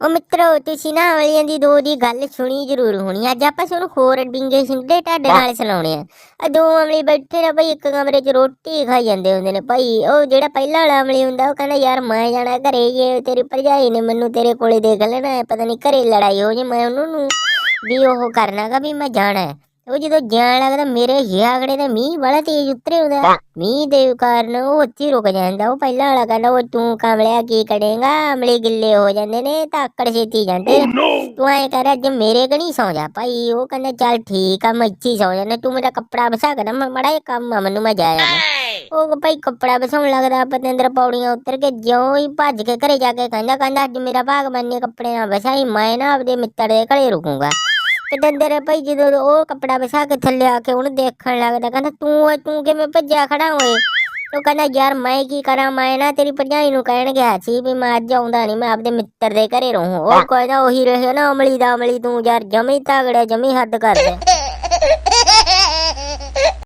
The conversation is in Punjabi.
ਉਹ ਮਿੱਤਰੋ ਤੁਸੀਂ ਨਾ ਅਮਲੀਆਂ ਦੀ ਦੋ ਦੀ ਗੱਲ ਸੁਣੀ ਜ਼ਰੂਰ ਹੋਣੀ। ਅੱਜ ਆਪਾਂ ਤੁਹਾਨੂੰ ਹੋਰ ਡਿੰਗੇ ਸਿੰਗੇ ਢਾਡੇ ਨਾਲ ਸੁਣਾਉਣੇ ਆ। ਦੋ ਅਮਲੀ ਬੈਠੇ ਨੇ ਭਾਈ ਇੱਕ ਕਮਰੇ 'ਚ ਰੋਟੀ ਖਾਈ ਜਾਂਦੇ ਹੁੰਦੇ ਨੇ ਭਾਈ। ਉਹ ਜਿਹੜਾ ਪਹਿਲਾਂ ਵਾਲਾ ਅਮਲੀ ਹੁੰਦਾ ਉਹ ਕਹਿੰਦਾ ਯਾਰ ਮੈਂ ਜਾਣਾ ਘਰੇ, ਜੇ ਤੇਰੀ ਭਰਜਾਈ ਨੇ ਮੈਨੂੰ ਤੇਰੇ ਕੋਲੇ ਦੇਖ ਲੈਣਾ, ਪਤਾ ਨਹੀਂ ਘਰੇ ਲੜਾਈ ਹੋ ਜੇ, ਮੈਂ ਉਹਨਾਂ ਨੂੰ ਵੀ ਉਹ ਕਰਨਾਗਾ ਵੀ ਮੈਂ ਜਾਣਾ। ਉਹ ਜਦੋਂ ਜਾਣ ਲੱਗਦਾ ਮੇਰੇ ਹਿਆਗੜੇ ਦੇ ਮੀਂਹ ਬੜਾ ਤੇਜ਼ ਉਤਰੇ ਹੁੰਦਾ। ਮੀਂਹ ਦੇ ਕਾਰਨ ਉਹ ਉੱਥੇ ਰੁਕ ਜਾਂਦਾ। ਉਹ ਪਹਿਲਾਂ ਵਾਲਾ ਕਹਿੰਦਾ ਉਹ ਤੂੰ ਕਮਲਿਆ ਕੀ ਕਰੇਗਾ, ਅਮਲੇ ਗਿੱਲੇ ਹੋ ਜਾਂਦੇ ਨੇ ਤਾਂ ਆਕੜ ਛੇਤੀ ਜਾਂਦੇ ਨੇ। ਤੂੰ ਐਂ ਕਰ ਅੱਜ ਮੇਰੇ ਕਣੀ ਸੌਂ ਜਾ ਭਾਈ। ਉਹ ਕਹਿੰਦਾ ਚੱਲ ਠੀਕ ਆ ਮੈਂ ਇੱਥੇ ਹੀ ਸੌਂ ਜਾਂਦਾ, ਤੂੰ ਮੇਰਾ ਕੱਪੜਾ ਵਸਾ ਕੇ ਨਾ, ਮੈਂ ਮਾੜਾ ਜਿਹਾ ਕੰਮ ਆ ਮੈਨੂੰ, ਮੈਂ ਜਾਇਆ ਮੈਂ। ਉਹ ਭਾਈ ਕੱਪੜਾ ਵਸਾਉਣ ਲੱਗਦਾ ਪਤੰਦਰ ਪੌੜੀਆਂ ਉਤਰ ਕੇ ਜਿਉਂ ਹੀ ਭੱਜ ਕੇ ਘਰੇ ਜਾ ਕੇ ਕਹਿੰਦਾ ਅੱਜ ਮੇਰਾ ਭਾਗ ਬੰਨੇ ਕੱਪੜੇ ਨਾ ਵਸਾਈ, ਮੈਂ ਨਾ ਆਪਦੇ ਮਿੱਤਰ ਦੇ ਘਰੇ ਰੁਕੂੰਗਾ। ਪਤੰਦਰ ਭਾਈ ਜਦੋਂ ਉਹ ਕੱਪੜਾ ਵਸਾ ਕੇ ਥੱਲੇ ਆ ਕੇ ਉਹਨੂੰ ਦੇਖਣ ਲੱਗਦਾ, ਕਹਿੰਦਾ ਤੂੰ ਕਿਵੇਂ ਭੱਜਿਆ ਖੜਾ ਹੋਏ। ਉਹ ਕਹਿੰਦਾ ਯਾਰ ਮੈਂ ਕੀ ਕਰਾਂ, ਮੈਂ ਨਾ ਤੇਰੀ ਭਰਜਾਈ ਨੂੰ ਕਹਿਣ ਗਿਆ ਸੀ ਵੀ ਮੈਂ ਅੱਜ ਆਉਂਦਾ ਨਹੀਂ, ਮੈਂ ਆਪਦੇ ਮਿੱਤਰ ਦੇ ਘਰੇ ਰਹੂੰ। ਉਹ ਕਹਿੰਦਾ ਉਹੀ ਰਹੇ ਨਾ ਅਮਲੀ ਦਾ ਅਮਲੀ, ਤੂੰ ਯਾਰ ਜਮੀ ਤਗੜਾ, ਜਮੀ ਹੱਦ ਕਰਦੇ।